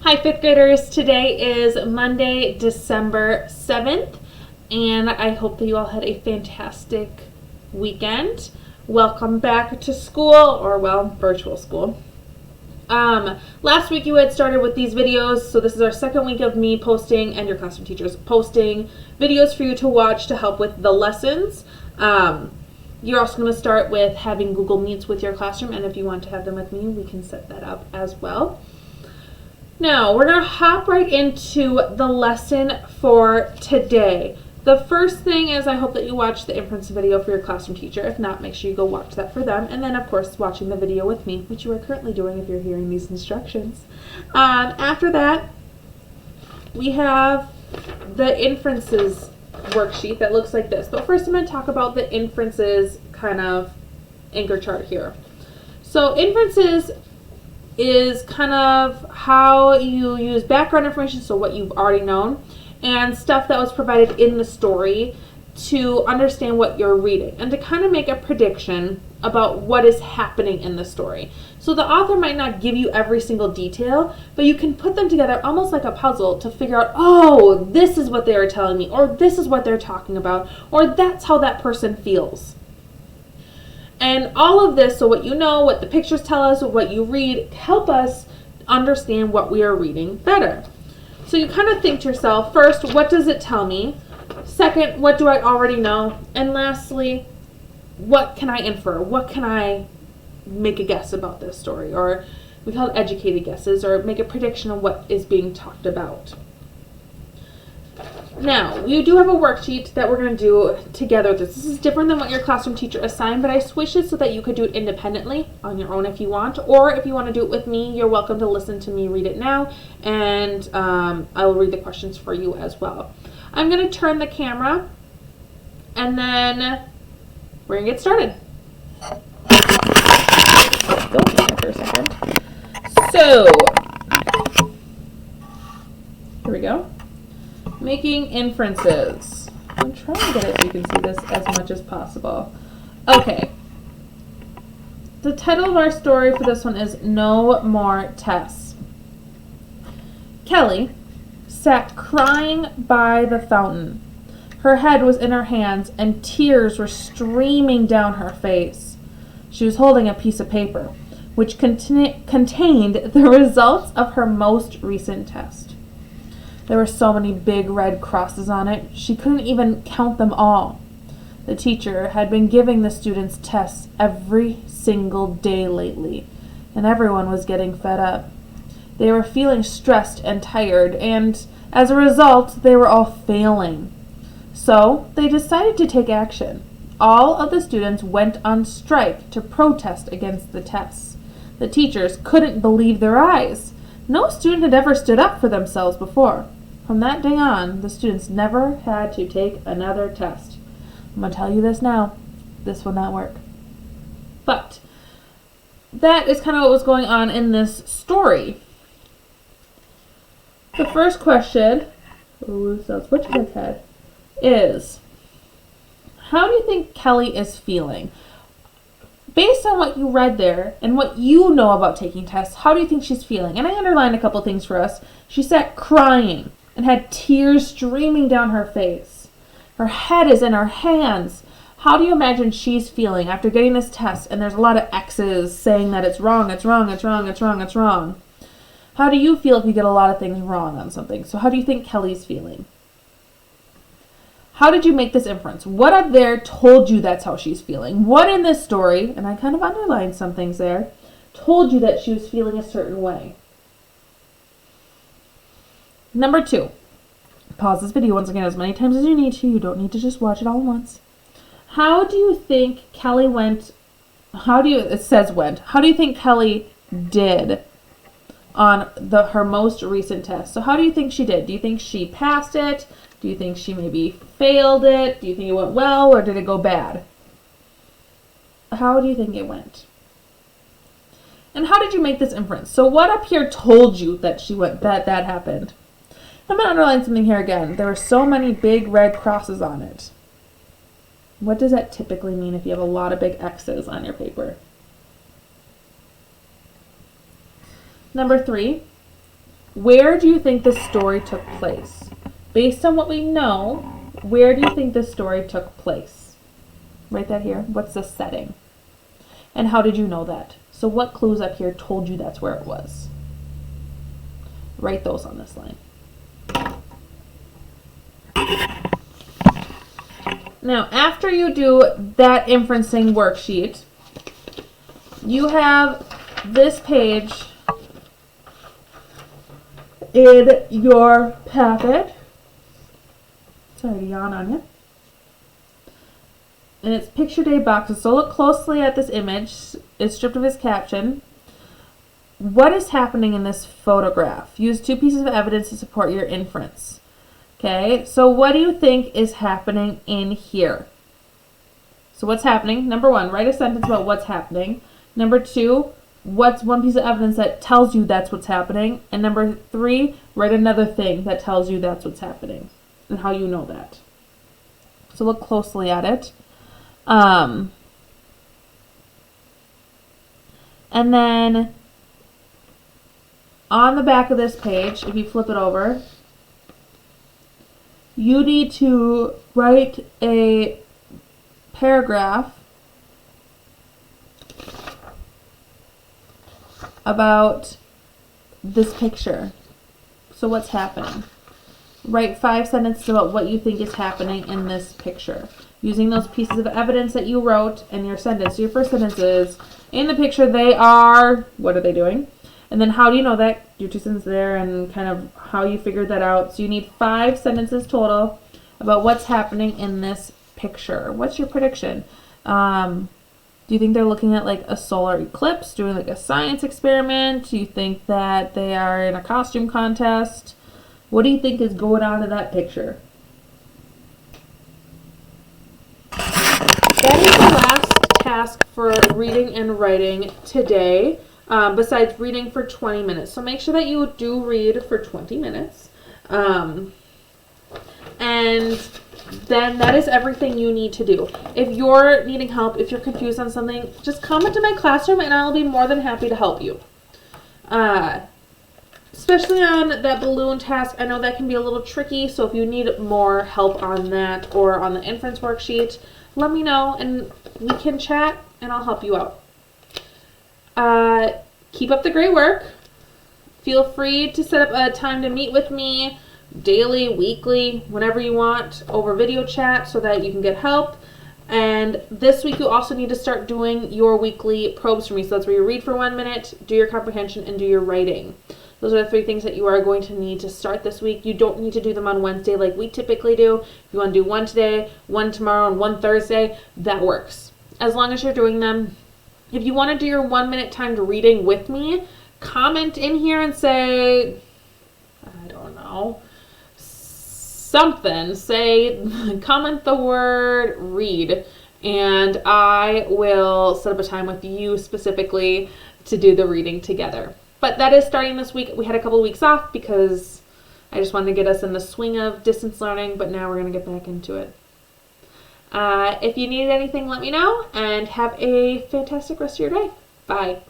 Hi, fifth graders. Today is Monday, December 7th, and I hope that you all had a fantastic weekend. Welcome back to school, or well, virtual school. Last week you had started with these videos, so this is our second week of me posting and your classroom teachers posting videos for you to watch to help with the lessons. You're also going to start with having Google Meets with your classroom, and if you want to have them with me, we can set that up as well. Now, we're going to hop right into the lesson for today. The first thing is I hope that you watch the inference video for your classroom teacher. If not, make sure you go watch that for them. And then, of course, watching the video with me, which you are currently doing if you're hearing these instructions. After that, we have the inferences worksheet that looks like this. But first, I'm going to talk about the inferences kind of anchor chart here. So, inferences is kind of how you use background information, so what you've already known, and stuff that was provided in the story to understand what you're reading and to kind of make a prediction about what is happening in the story. So the author might not give you every single detail, but you can put them together almost like a puzzle to figure out, oh, this is what they are telling me, or this is what they're talking about, or that's how that person feels. And all of this, so what you know, what the pictures tell us, what you read, help us understand what we are reading better. So you kind of think to yourself, first, what does it tell me? Second, what do I already know? And lastly, what can I infer? What can I make a guess about this story? Or we call it educated guesses, or make a prediction of what is being talked about. Now, we do have a worksheet that we're going to do together. This is different than what your classroom teacher assigned, but I switched it so that you could do it independently on your own if you want, or if you want to do it with me, you're welcome to listen to me read it now, and I will read the questions for you as well. I'm going to turn the camera, and then we're going to get started. Go for a second. So, here we go. Making inferences. I'm trying to get it so you can see this as much as possible. Okay. The title of our story for this one is No More Tests. Kelly sat crying by the fountain. Her head was in her hands and tears were streaming down her face. She was holding a piece of paper which contained the results of her most recent test. There were so many big red crosses on it, she couldn't even count them all. The teacher had been giving the students tests every single day lately, and everyone was getting fed up. They were feeling stressed and tired, and as a result, they were all failing. So, they decided to take action. All of the students went on strike to protest against the tests. The teachers couldn't believe their eyes. No student had ever stood up for themselves before. From that day on, the students never had to take another test. I'm going to tell you this now. This will not work. But that is kind of what was going on in this story. The first question, is, how do you think Kelly is feeling? Based on what you read there and what you know about taking tests, how do you think she's feeling? And I underlined a couple things for us. She sat crying and had tears streaming down her face. Her head is in her hands. How do you imagine she's feeling after getting this test and there's a lot of X's saying that it's wrong, it's wrong, it's wrong, it's wrong, it's wrong? How do you feel if you get a lot of things wrong on something? So how do you think Kelly's feeling? How did you make this inference? What up there told you that's how she's feeling? What in this story, and I kind of underlined some things there, told you that she was feeling a certain way? Number 2, pause this video once again as many times as you need to. You don't need to just watch it all at once. How do you think Kelly went, how do you think Kelly did on her most recent test? So how do you think she did? Do you think she passed it? Do you think she maybe failed it? Do you think it went well, or did it go bad? How do you think it went? And how did you make this inference? So what up here told you that that happened? I'm going to underline something here again. There were so many big red crosses on it. What does that typically mean if you have a lot of big X's on your paper? Number 3, Where do you think this story took place? Based on what we know, where do you think this story took place? Write that here. What's the setting? And how did you know that? So what clues up here told you that's where it was? Write those on this line. Now, after you do that inferencing worksheet, you have this page in your packet. Sorry to yawn on you. And it's picture day boxes. So look closely at this image. It's stripped of its caption. What is happening in this photograph? Use 2 pieces of evidence to support your inference. Okay, so what do you think is happening in here? So what's happening? Number 1, write a sentence about what's happening. Number 2, what's one piece of evidence that tells you that's what's happening? And number 3, write another thing that tells you that's what's happening and how you know that. So look closely at it. And then on the back of this page, if you flip it over, you need to write a paragraph about this picture. So what's happening? Write 5 sentences about what you think is happening in this picture, using those pieces of evidence that you wrote in your sentence. So your first sentence is, in the picture they are, what are they doing? And then how do you know that? Your 2 sentences there and kind of how you figured that out. So you need 5 sentences total about what's happening in this picture. What's your prediction? Do you think they're looking at like a solar eclipse, doing like a science experiment? Do you think that they are in a costume contest? What do you think is going on in that picture? That is the last task for reading and writing today, besides reading for 20 minutes. So make sure that you do read for 20 minutes. And then that is everything you need to do. If you're needing help, if you're confused on something, just come into my classroom and I'll be more than happy to help you. Especially on that balloon task, I know that can be a little tricky, so if you need more help on that or on the inference worksheet, let me know and we can chat and I'll help you out. Keep up the great work. Feel free to set up a time to meet with me daily, weekly, whenever you want, over video chat so that you can get help. And this week you also need to start doing your weekly probes for me. So that's where you read for 1 minute, do your comprehension, and do your writing. Those are the 3 things that you are going to need to start this week. You don't need to do them on Wednesday like we typically do. If you want to do 1 today, 1 tomorrow, and 1 Thursday, that works. As long as you're doing them. If you want to do your 1 minute timed reading with me, comment in here and say, I don't know, something. Say, comment the word read, and I will set up a time with you specifically to do the reading together. But that is starting this week. We had a couple of weeks off because I just wanted to get us in the swing of distance learning, but now we're going to get back into it. If you need anything, let me know, and have a fantastic rest of your day. Bye.